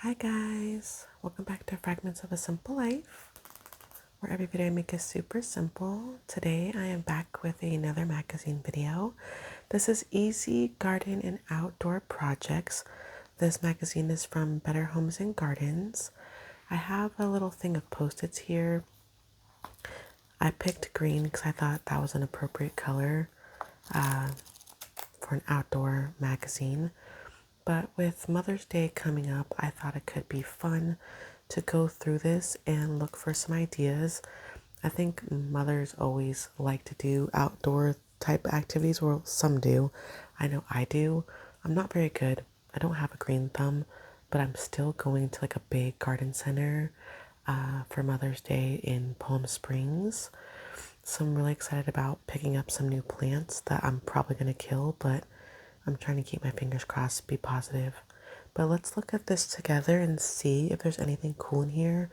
Hi guys, welcome back to Fragments of a Simple Life, where every video I make is super simple. Today I am back with another magazine video. This is Easy Garden and Outdoor Projects. This magazine is from Better Homes and Gardens. I have a little thing of Post-its here. I picked green because I thought that was an appropriate color for an outdoor magazine. But with Mother's Day coming up, I thought it could be fun to go through this and look for some ideas. I think mothers always like to do outdoor type activities, or some do. I know I do. I'm not very good. I don't have a green thumb, but I'm still going to like a big garden center for Mother's Day in Palm Springs. So I'm really excited about picking up some new plants that I'm probably going to kill, but I'm trying to keep my fingers crossed, be positive. But let's look at this together and see if there's anything cool in here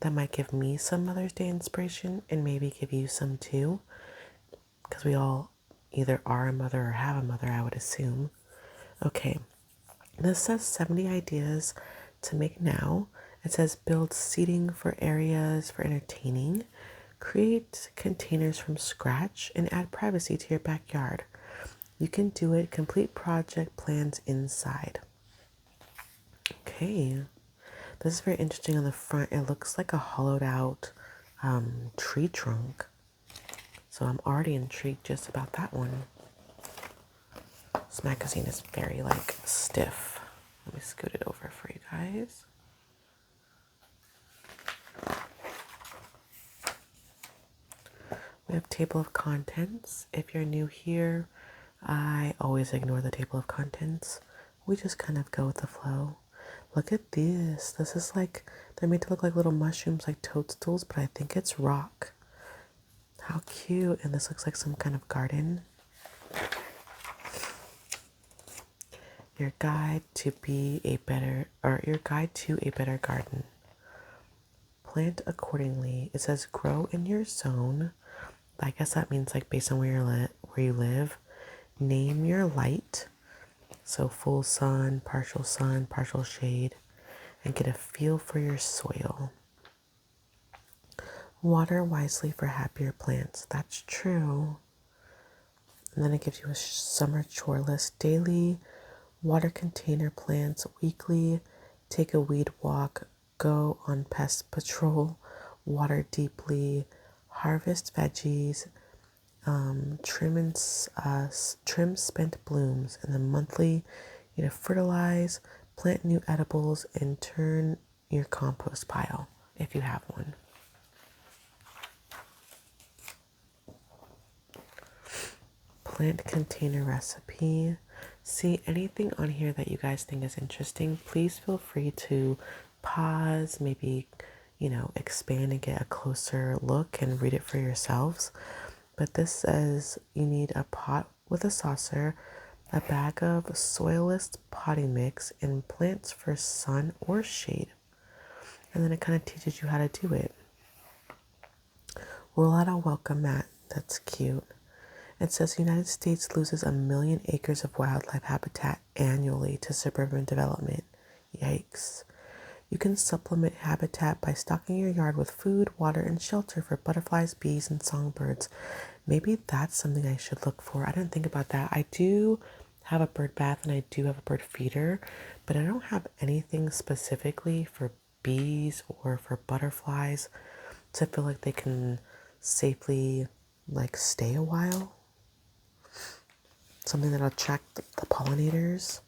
that might give me some Mother's Day inspiration and maybe give you some too. Because we all either are a mother or have a mother, I would assume. Okay, this says 70 ideas to make now. It says build seating for areas for entertaining, create containers from scratch, and add privacy to your backyard. You can do it. Complete project plans inside. Okay. This is very interesting on the front. It looks like a hollowed out tree trunk. So I'm already intrigued just about that one. This magazine is very like stiff. Let me scoot it over for you guys. We have table of contents. If you're new here, I always ignore the table of contents. We just kind of go with the flow. Look at this. This is like, they're made to look like little mushrooms, like toadstools, but I think it's rock. How cute. And this looks like some kind of garden. Your guide to a better garden. Plant accordingly. It says grow in your zone. I guess that means like based on where you live. Name your light. So full sun, partial shade, and get a feel for your soil. Water wisely for happier plants. That's true. And then it gives you a summer chore list. Daily, water container plants. Weekly, take a weed walk, go on pest patrol, water deeply, harvest veggies, trim spent blooms. And then monthly, you know, fertilize, plant new edibles, and turn your compost pile if you have one. Plant container recipe. See anything on here that you guys think is interesting, please feel free to pause, maybe, expand and get a closer look and read it for yourselves. But this says you need a pot with a saucer, a bag of soilless potting mix, and plants for sun or shade. And then it kind of teaches you how to do it. Roll out a welcome mat. That's cute. It says the United States loses 1 million acres of wildlife habitat annually to suburban development. Yikes. You can supplement habitat by stocking your yard with food, water, and shelter for butterflies, bees, and songbirds. Maybe that's something I should look for. I didn't think about that. I do have a bird bath and I do have a bird feeder, but I don't have anything specifically for bees or for butterflies to feel like they can safely stay a while. Something that'll attract the pollinators.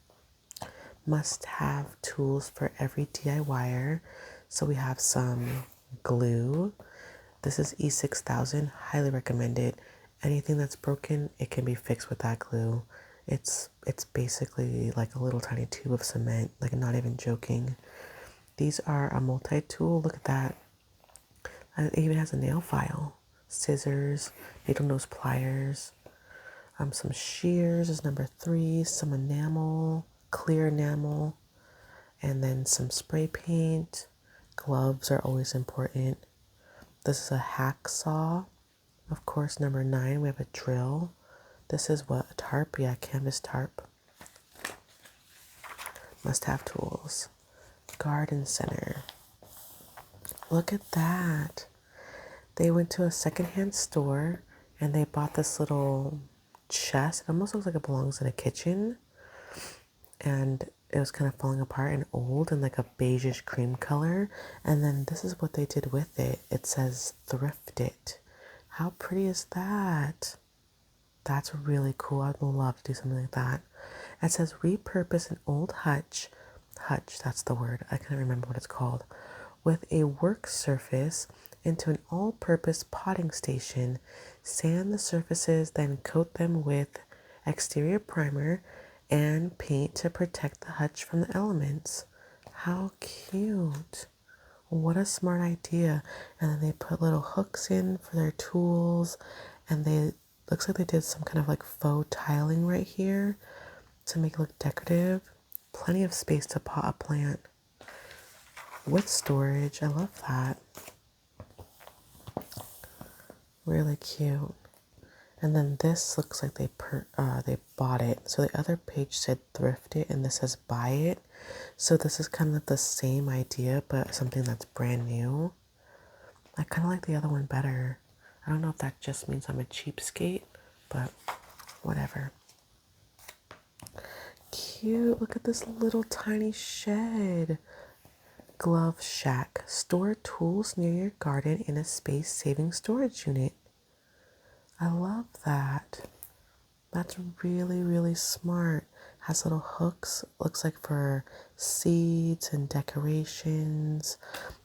Must have tools for every DIYer. So we have some glue. This is E6000, highly recommended. Anything that's broken, it can be fixed with that glue. It's basically like a little tiny tube of cement, like I'm not even joking. These are a multi-tool, look at that. It even has a nail file, scissors, needle nose pliers. Some shears is number 3, some enamel, clear enamel, and then some spray paint. Gloves are always important. This is a hacksaw. Of course, number 9, we have a drill. This is what, a tarp? Yeah, canvas tarp. Must have tools. garden center. Look at that. They went to a secondhand store and they bought this little chest. It almost looks like it belongs in a kitchen. And it was kind of falling apart and old and like a beigeish cream color. And then this is what they did with it. It says thrift it. How pretty is that? That's really cool. I'd love to do something like that. It says repurpose an old hutch, that's the word, I can't remember what it's called, with a work surface into an all-purpose potting station. Sand the surfaces, then coat them with exterior primer and paint to protect the hutch from the elements. How cute. What a smart idea. And then they put little hooks in for their tools, and they looks like they did some kind of like faux tiling right here to make it look decorative. Plenty of space to pot a plant with storage. I love that. Really cute. And then this looks like they bought it. So the other page said thrift it and this says buy it. So this is kind of the same idea, but something that's brand new. I kind of like the other one better. I don't know if that just means I'm a cheapskate, but whatever. Cute. Look at this little tiny shed. Glove shack. Store tools near your garden in a space-saving storage unit. I love that. That's really, really smart. Has little hooks. Looks like for seeds and decorations.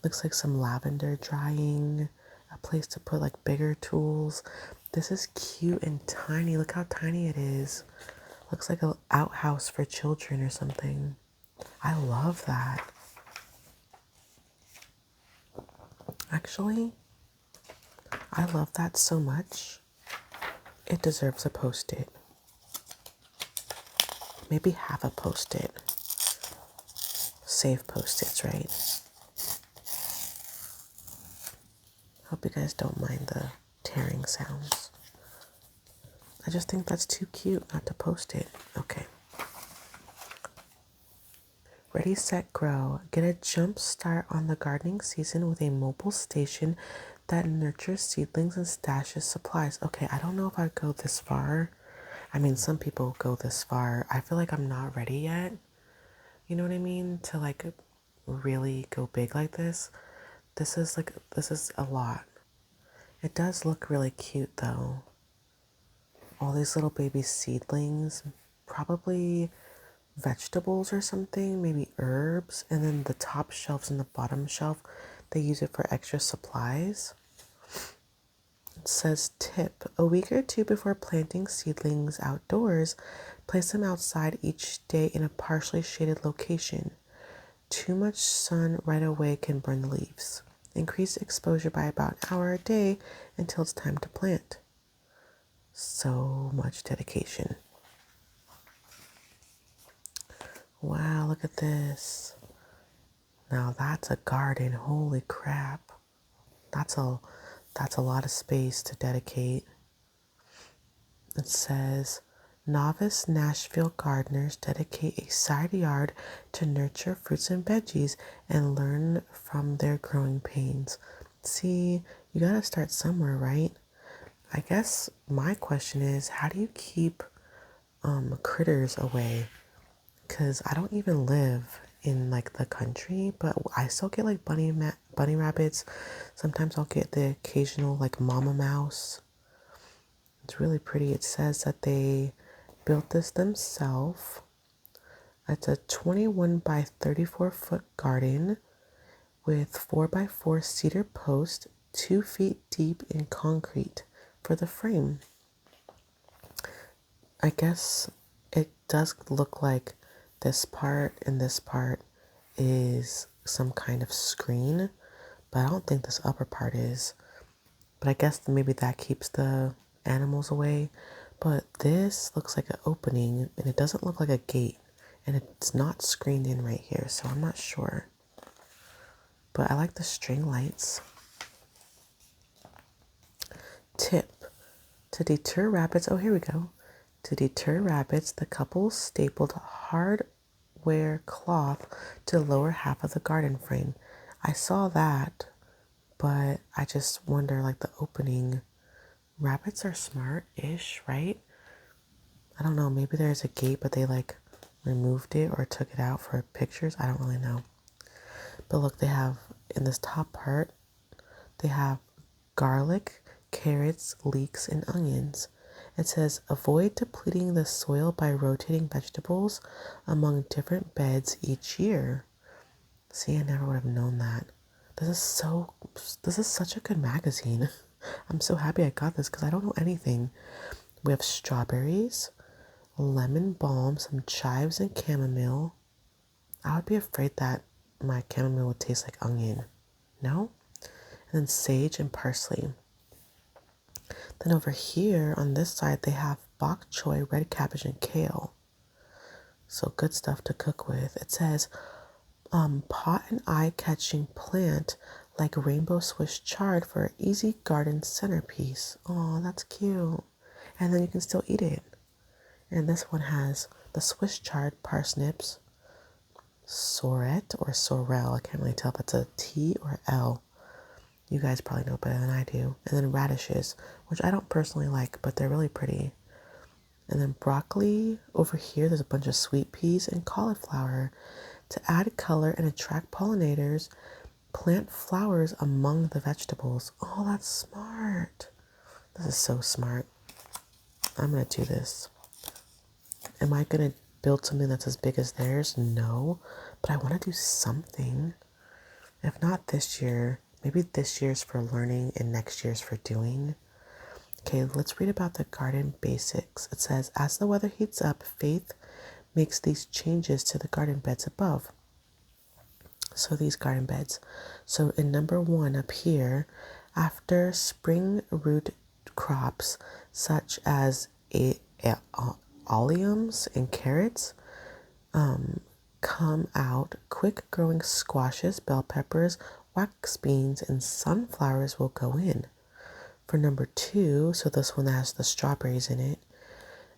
Looks like some lavender drying. A place to put like bigger tools. This is cute and tiny. Look how tiny it is. Looks like an outhouse for children or something. I love that. Actually, I love that so much. It deserves a post-it. Maybe half a post-it. Save post-its, right? Hope you guys don't mind the tearing sounds. I just think that's too cute not to post it. Okay. Ready, set, grow. Get a jump start on the gardening season with a mobile station that nurtures seedlings and stashes supplies. Okay, I don't know if I'd go this far. I mean, some people go this far. I feel like I'm not ready yet. You know what I mean? To like really go big like this. This is a lot. It does look really cute though. All these little baby seedlings, probably vegetables or something, maybe herbs, and then the top shelves and the bottom shelf, they use it for extra supplies. It says tip, a week or two before planting seedlings outdoors, place them outside each day in a partially shaded location. Too much sun right away can burn the leaves. Increase exposure by about an hour a day until it's time to plant. So much dedication. Wow, look at this. Now that's a garden. Holy crap. That's a lot of space to dedicate. It says, novice Nashville gardeners dedicate a side yard to nurture fruits and veggies and learn from their growing pains. See, you gotta start somewhere, right? I guess my question is, how do you keep critters away? Because I don't even live in like the country, but I still get like bunny rabbits. Sometimes I'll get the occasional like mama mouse. It's really pretty. It says that they built this themselves. It's a 21 by 34 foot garden with 4 by 4 cedar posts 2 feet deep in concrete for the frame. I guess it does look like this part and this part is some kind of screen, but I don't think this upper part is. But I guess maybe that keeps the animals away. But this looks like an opening and it doesn't look like a gate, and it's not screened in right here, so I'm not sure. But I like the string lights. Tip, to deter rabbits, oh here we go. To deter rabbits, the couple stapled wear cloth to the lower half of the garden frame. I saw that, but I just wonder, like, the opening. Rabbits are smart-ish, right? I don't know. Maybe there's a gate, but they like removed it or took it out for pictures. I don't really know. But look, they have in this top part, they have garlic, carrots, leeks, and onions. It says avoid depleting the soil by rotating vegetables among different beds each year. See, I never would have known that. This is such a good magazine. I'm so happy I got this because I don't know anything. We have strawberries, lemon balm, some chives, and chamomile. I would be afraid that my chamomile would taste like onion. No? And then sage and parsley. Then over here on this side, they have bok choy, red cabbage, and kale. So good stuff to cook with. It says, pot and eye-catching plant like rainbow Swiss chard for an easy garden centerpiece. Oh, that's cute. And then you can still eat it. And this one has the Swiss chard, parsnips, sorrel or sorrel. I can't really tell if it's a T or L. You guys probably know better than I do. And then radishes, which I don't personally like, but they're really pretty. And then broccoli. Over here, there's a bunch of sweet peas and cauliflower. To add color and attract pollinators, plant flowers among the vegetables. Oh, that's smart. This is so smart. I'm going to do this. Am I going to build something that's as big as theirs? No. But I want to do something. If not this year, maybe this year's for learning and next year's for doing. Okay, let's read about the garden basics. It says, as the weather heats up, Faith makes these changes to the garden beds above. So these garden beds. So in number 1 up here, after spring root crops such as alliums and carrots come out, quick growing squashes, bell peppers, wax beans, and sunflowers will go in. For number 2, so this one that has the strawberries in it,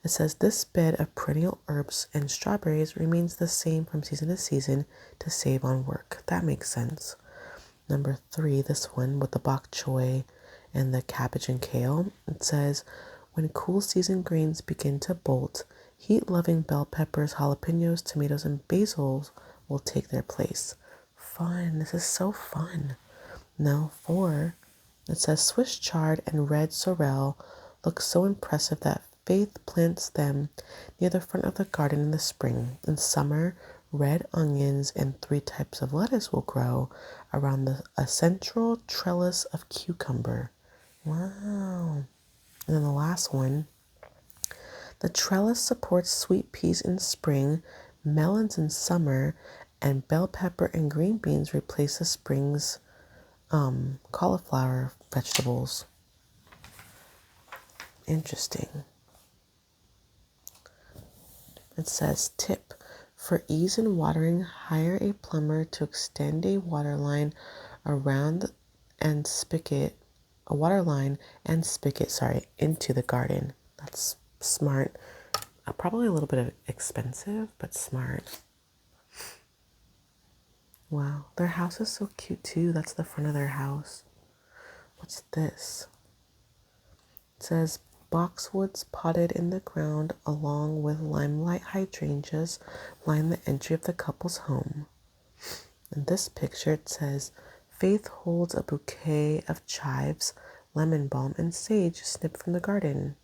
it says this bed of perennial herbs and strawberries remains the same from season to season to save on work. That makes sense. Number 3, this one with the bok choy and the cabbage and kale, it says when cool season grains begin to bolt, heat-loving bell peppers, jalapenos, tomatoes, and basils will take their place. Fun. This is so fun. Now 4, it says Swiss chard and red sorrel look so impressive that Faith plants them near the front of the garden in the spring. In summer, red onions and 3 types of lettuce will grow around a central trellis of cucumber. Wow. And then the last one, the trellis supports sweet peas in spring, melons in summer, and bell pepper and green beans replace the spring's cauliflower vegetables. Interesting. It says, tip, for ease in watering, hire a plumber to extend a water line and spigot into the garden. That's smart. Probably a little bit expensive, but smart. Wow, their house is so cute too. That's the front of their house. What's this? It says boxwoods potted in the ground along with limelight hydrangeas line the entry of the couple's home. In this picture it says Faith holds a bouquet of chives, lemon balm, and sage snipped from the garden.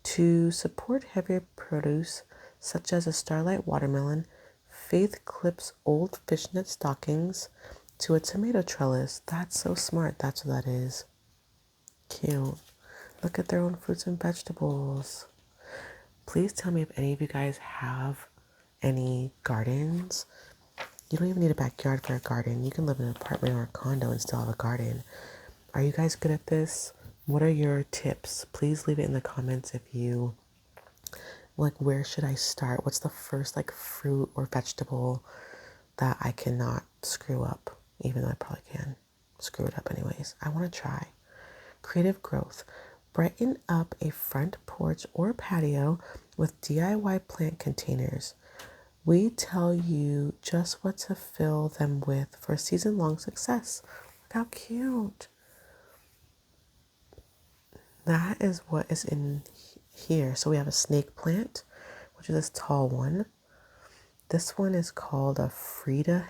To support heavier produce such as a starlight watermelon, Faith clips old fishnet stockings to a tomato trellis. That's so smart. That's what that is. Cute. Look at their own fruits and vegetables. Please tell me if any of you guys have any gardens. You don't even need a backyard for a garden. You can live in an apartment or a condo and still have a garden. Are you guys good at this? What are your tips? Please leave it in the comments if you like. Where should I start? What's the first like fruit or vegetable that I cannot screw up? Even though I probably can screw it up anyways. I want to try. Creative growth. Brighten up a front porch or patio with DIY plant containers. We tell you just what to fill them with for season-long success. Look how cute. That is what is in here. So we have a snake plant, which is this tall one. This one is called a Frida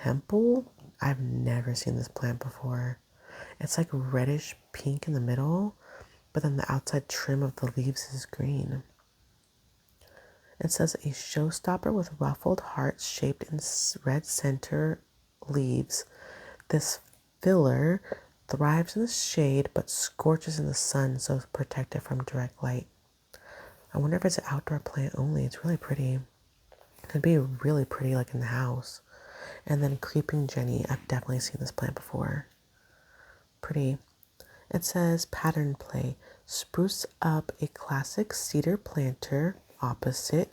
Hempel. I've never seen this plant before. It's like reddish pink in the middle, but then the outside trim of the leaves is green. It says a showstopper with ruffled hearts shaped in red center leaves. This filler thrives in the shade but scorches in the sun, so it's protected from direct light. I wonder if it's an outdoor plant only. It's really pretty. It'd be really pretty like in the house. And then Creeping Jenny. I've definitely seen this plant before. Pretty. It says pattern play. Spruce up a classic cedar planter opposite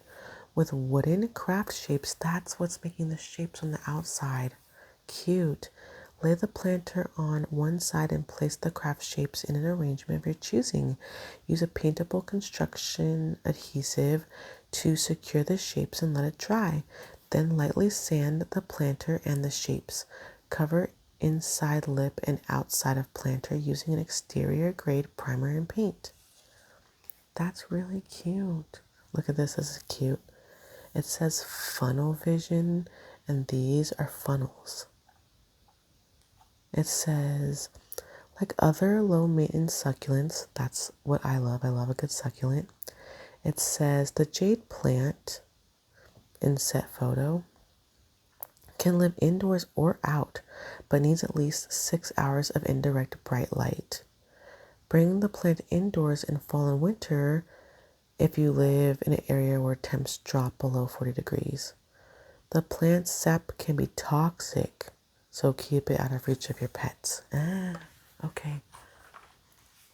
with wooden craft shapes. That's what's making the shapes on the outside. Cute. Lay the planter on one side and place the craft shapes in an arrangement of your choosing. Use a paintable construction adhesive to secure the shapes and let it dry. Then lightly sand the planter and the shapes. Cover inside lip and outside of planter using an exterior grade primer and paint. That's really cute. Look at this. This is cute. It says funnel vision, and these are funnels. It says, like other low maintenance succulents, that's what I love. I love a good succulent. It says the jade plant, inset photo, can live indoors or out, but needs at least 6 hours of indirect bright light. Bring the plant indoors in fall and winter if you live in an area where temps drop below 40 degrees. The plant's sap can be toxic, so keep it out of reach of your pets. Okay.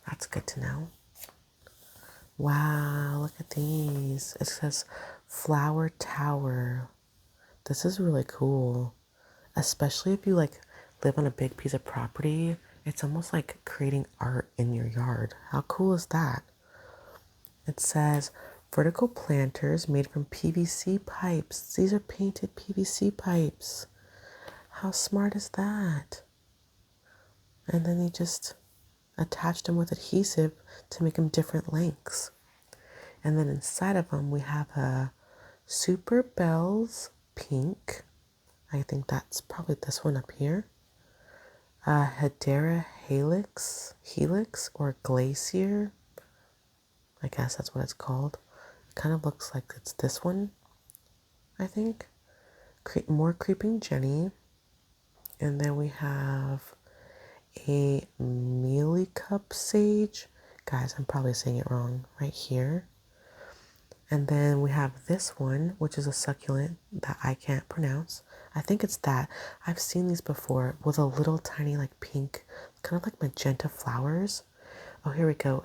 That's good to know. Wow, look at these. It says flower tower. This is really cool. Especially if you like live on a big piece of property. It's almost like creating art in your yard. How cool is that? It says vertical planters made from PVC pipes. These are painted PVC pipes. How smart is that? And then you just attach them with adhesive to make them different lengths. And then inside of them we have a Super Bells pink. I think that's probably this one up here. Hedera helix or glacier. I guess that's what it's called. It kind of looks like it's this one, I think. More Creeping Jenny. And then we have a mealy cup sage. Guys, I'm probably saying it wrong right here. And then we have this one, which is a succulent that I can't pronounce. I think it's that. I've seen these before with a little tiny like pink, kind of like magenta flowers. Oh, here we go.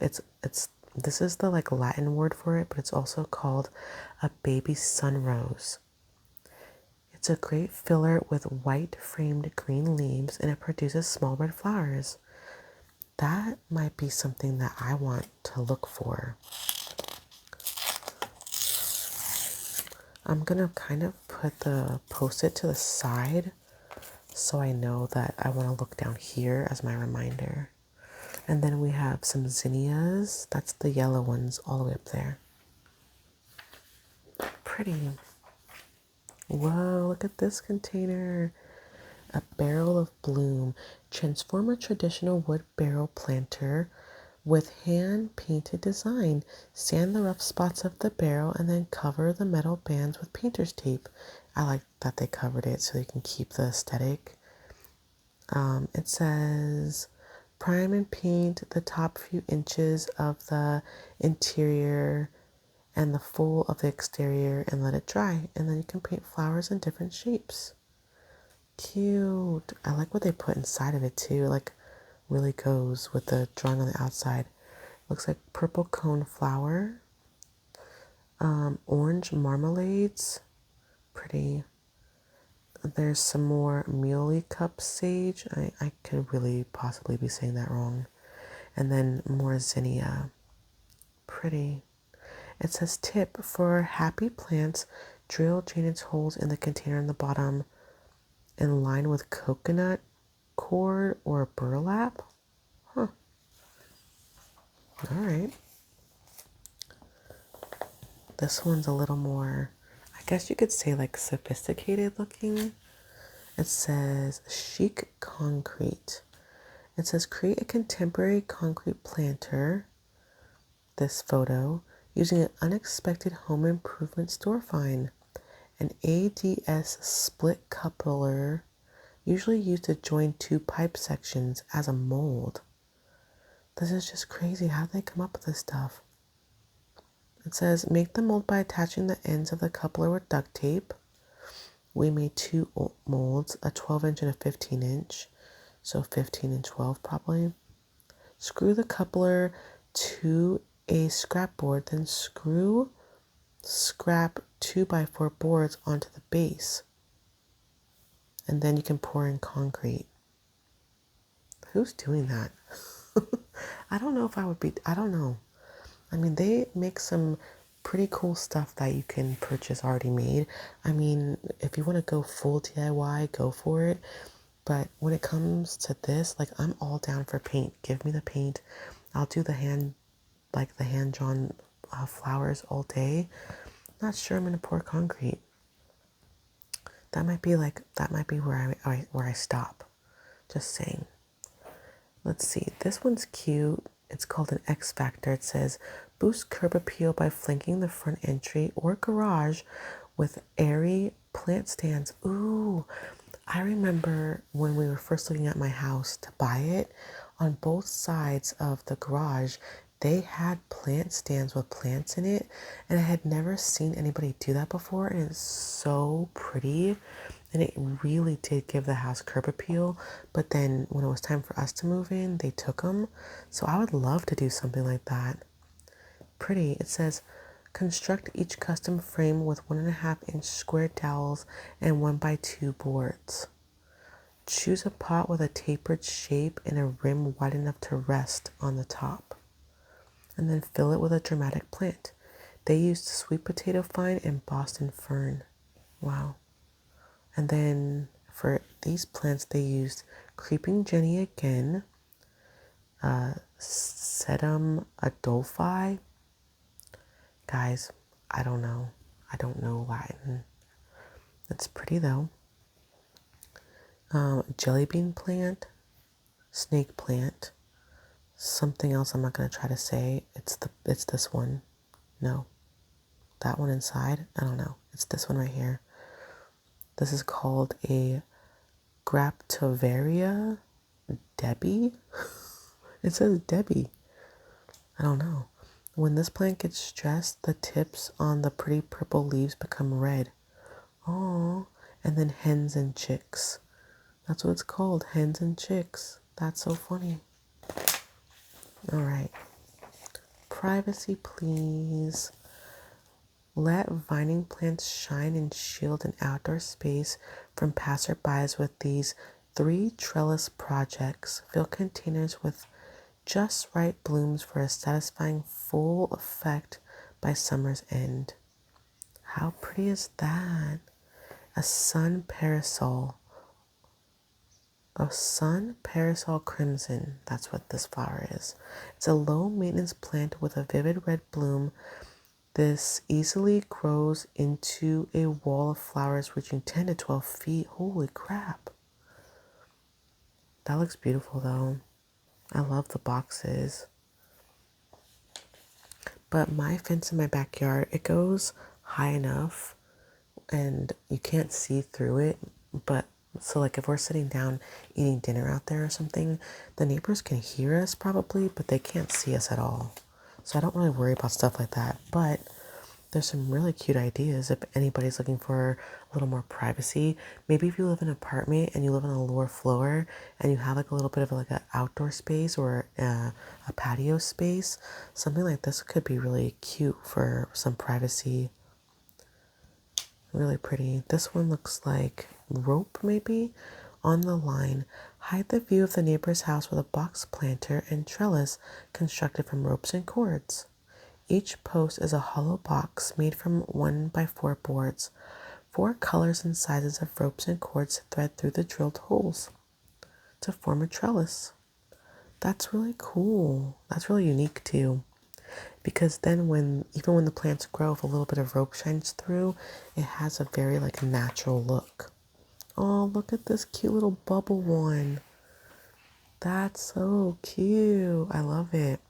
This is the like Latin word for it, but it's also called a baby sunrose. It's a great filler with white framed green leaves, and it produces small red flowers. That might be something that I want to look for. I'm gonna kind of put the post-it to the side so I know that I want to look down here as my reminder. And then we have some zinnias. That's the yellow ones all the way up there. Pretty. Whoa, look at this container. A barrel of bloom. Transform a traditional wood barrel planter with hand-painted design. Sand the rough spots of the barrel and then cover the metal bands with painter's tape. I like that they covered it so you can keep the aesthetic. It says prime and paint the top few inches of the interior and the full of the exterior and let it dry. And then you can paint flowers in different shapes. Cute. I like what they put inside of it too. Like really goes with the drawing on the outside. Looks like purple cone flower. Orange marmalades. Pretty. There's some more muley cup sage. I could really possibly be saying that wrong. And then more zinnia. Pretty. It says tip for happy plants, Drill drainage holes in the container on the bottom in line with coconut cord or burlap. Huh. All right. This one's a little more, I guess you could say, like sophisticated looking. It says chic concrete. It says create a contemporary concrete planter. This photo using an unexpected home improvement store find. An ADS split coupler, usually used to join two pipe sections as a mold. This is just crazy. How did they come up with this stuff? It says make the mold by attaching the ends of the coupler with duct tape. We made two molds, a 12-inch and a 15-inch. So 15 and 12 probably. Screw the coupler to a scrap board, then screw scrap 2x4 boards onto the base. And then you can pour in concrete. Who's doing that? I don't know if I would be, I don't know. I mean, they make some pretty cool stuff that you can purchase already made. I mean, if you want to go full DIY, go for it. But when it comes to this, like, I'm all down for paint. Give me the paint. I'll do the hand-drawn flowers all day. Not sure I'm gonna pour concrete. That might be where I stop. Just saying. Let's see. This one's cute. It's called an X Factor. It says boost curb appeal by flanking the front entry or garage with airy plant stands. Ooh, I remember when we were first looking at my house to buy it, on both sides of the garage, they had plant stands with plants in it, and I had never seen anybody do that before, and it's so pretty, and it really did give the house curb appeal. But then when it was time for us to move in, they took them, so I would love to do something like that. Pretty. It says construct each custom frame with 1.5-inch square dowels and 1x2 boards. Choose a pot with a tapered shape and a rim wide enough to rest on the top. And then fill it with a dramatic plant. They used sweet potato vine and Boston fern. Wow. And then for these plants, they used creeping Jenny again, sedum adolphi. Guys, I don't know. I don't know Latin. It's pretty though. Jelly bean plant, snake plant, something else I'm not gonna try to say. It's this one. No, that one inside. I don't know. It's this one right here. This is called a Graptovaria Debbie. It says Debbie. I don't know. When this plant gets stressed, the tips on the pretty purple leaves become red. Oh, and then hens and chicks. That's what it's called, hens and chicks. That's so funny. All right. Privacy, please. Let vining plants shine and shield an outdoor space from passerbys with these 3 trellis projects. Fill containers with just right blooms for a satisfying full effect by summer's end. How pretty is that? A sun parasol crimson. That's what this flower is. It's a low maintenance plant with a vivid red bloom. This easily grows into a wall of flowers reaching 10 to 12 feet. Holy crap. That looks beautiful though. I love the boxes. But my fence in my backyard, it goes high enough and you can't see through it. But so like if we're sitting down eating dinner out there or something, the neighbors can hear us probably, but they can't see us at all. So I don't really worry about stuff like that. But there's some really cute ideas if anybody's looking for a little more privacy. Maybe if you live in an apartment and you live on a lower floor and you have like a little bit of like an outdoor space or a patio space, something like this could be really cute for some privacy. Really pretty. This one looks like rope maybe on the line. Hide the view of the neighbor's house with a box planter and trellis constructed from ropes and cords. Each post is a hollow box made from 1x4 boards. 4 colors and sizes of ropes and cords thread through the drilled holes to form a trellis. That's really cool. That's really unique too. Because then even when the plants grow, if a little bit of rope shines through, it has a very like natural look. Oh, look at this cute little bubble one. That's so cute. I love it.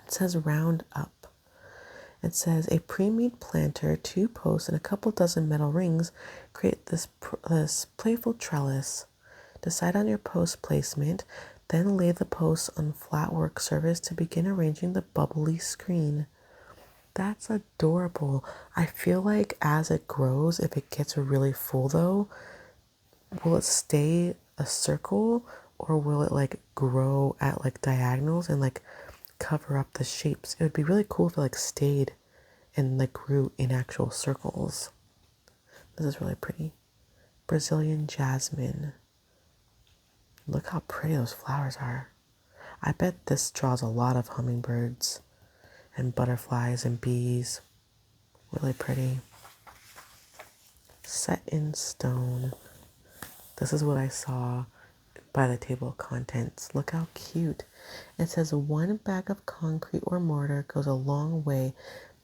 It says round up. It says a pre-made planter, 2 posts, and a couple dozen metal rings create this playful trellis. Decide on your post placement, then lay the posts on flat work surface to begin arranging the bubbly screen. That's adorable. I feel like as it grows, if it gets really full though, will it stay a circle or will it like grow at like diagonals and like cover up the shapes? It would be really cool if it like stayed and like grew in actual circles. This is really pretty. Brazilian jasmine. Look how pretty those flowers are. I bet this draws a lot of hummingbirds and butterflies and bees. Really pretty. Set in stone. This is what I saw by the table of contents. Look how cute. It says 1 bag of concrete or mortar goes a long way.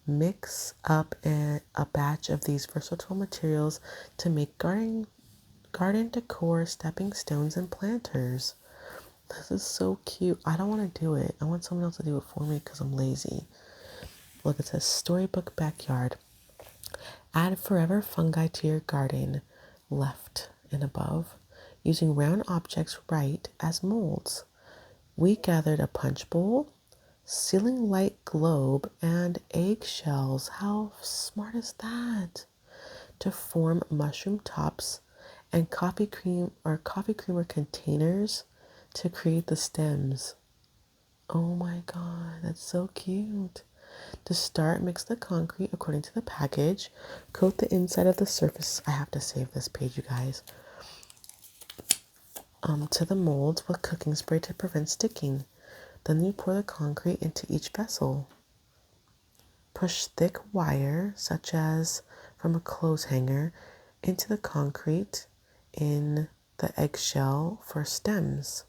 Mix up a batch of these versatile materials to make garden decor, stepping stones, and planters. This is so cute. I don't want to do it. I want someone else to do it for me because I'm lazy. Look, it says storybook backyard. Add forever fungi to your garden, left and above, using round objects right as molds. We gathered a punch bowl, ceiling light globe, and eggshells. How smart is that? To form mushroom tops and coffee creamer containers to create the stems. Oh my god, that's so cute. To start, mix the concrete according to the package. Coat the inside of the surface. I have to save this page, you guys. To the molds with cooking spray to prevent sticking. Then you pour the concrete into each vessel. Push thick wire, such as from a clothes hanger, into the concrete in the eggshell for stems.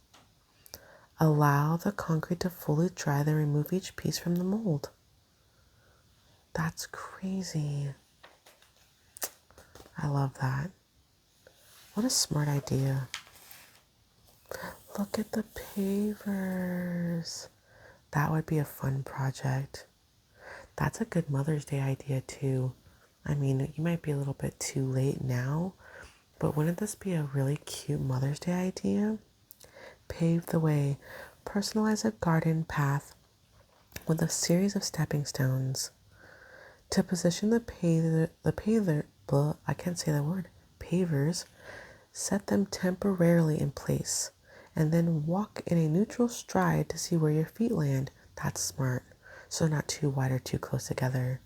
Allow the concrete to fully dry, then remove each piece from the mold. That's crazy. I love that. What a smart idea. Look at the pavers. That would be a fun project. That's a good Mother's Day idea too. I mean, you might be a little bit too late now, but wouldn't this be a really cute Mother's Day idea? Pave the way. Personalize a garden path with a series of stepping stones. To position the pavers, set them temporarily in place, and then walk in a neutral stride to see where your feet land. That's smart, so they're not too wide or too close together.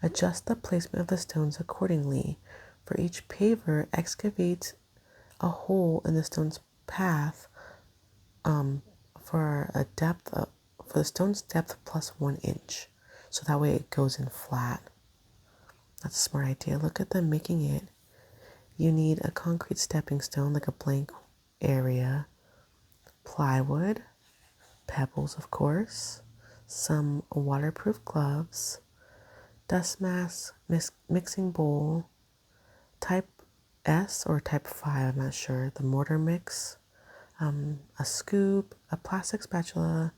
Adjust the placement of the stones accordingly. For each paver, excavate a hole in the stone's path for the stone's depth plus 1 inch. So that way it goes in flat. That's a smart idea. Look at them making it. You need a concrete stepping stone, like a blank area, plywood, pebbles, of course, some waterproof gloves, dust mask, mixing bowl, type S or type 5, I'm not sure, the mortar mix, a scoop, a plastic spatula,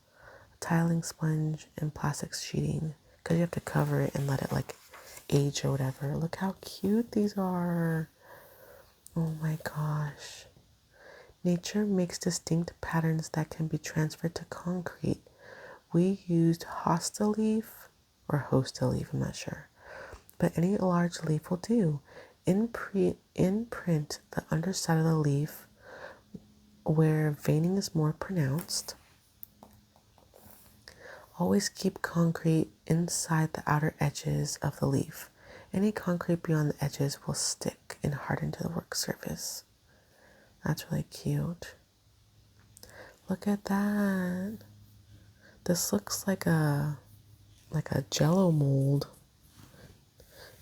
a tiling sponge, and plastic sheeting, because you have to cover it and let it like age or whatever. Look how cute these are. Oh my gosh. Nature makes distinct patterns that can be transferred to concrete. We used hosta leaf or hosta leaf, I'm not sure, but any large leaf will do. Imprint the underside of the leaf where veining is more pronounced. Always keep concrete inside the outer edges of the leaf. Any concrete beyond the edges will stick and harden to the work surface. That's really cute. Look at that. This looks like a like a jello mold.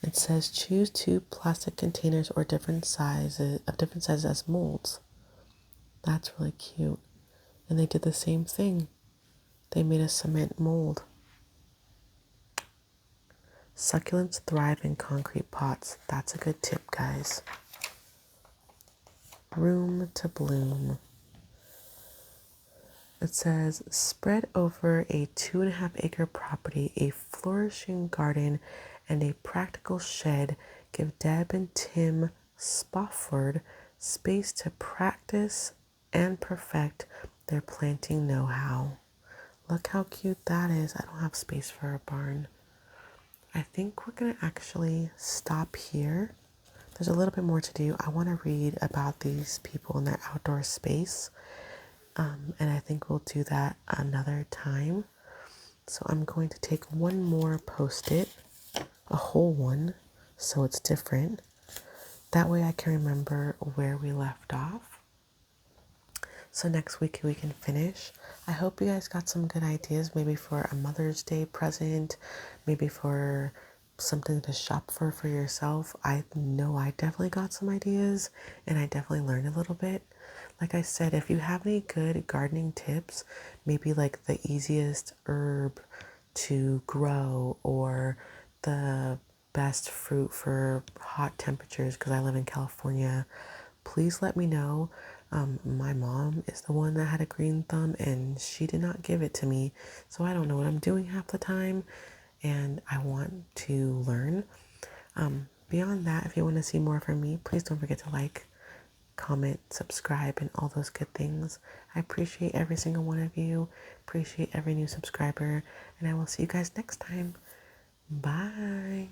It says choose 2 plastic containers or different sizes as molds. That's really cute. And they did the same thing. They made a cement mold. Succulents thrive in concrete pots. That's a good tip, guys. Room to bloom. It says spread over a 2.5-acre property, a flourishing garden, and a practical shed. Give Deb and Tim Spofford space to practice and perfect their planting know-how. Look how cute that is. I don't have space for a barn. I think we're going to actually stop here. There's a little bit more to do. I want to read about these people in their outdoor space. And I think we'll do that another time. So I'm going to take one more Post-it, a whole one, so it's different. That way I can remember where we left off. So next week we can finish. I hope you guys got some good ideas, maybe for a Mother's Day present, maybe for something to shop for yourself. I know I definitely got some ideas and I definitely learned a little bit. Like I said, if you have any good gardening tips, maybe like the easiest herb to grow or the best fruit for hot temperatures, because I live in California, please let me know. My mom is the one that had a green thumb and she did not give it to me. So I don't know what I'm doing half the time and I want to learn. Beyond that, if you want to see more from me, please don't forget to like, comment, subscribe, and all those good things. I appreciate every single one of you. Appreciate every new subscriber. And I will see you guys next time. Bye.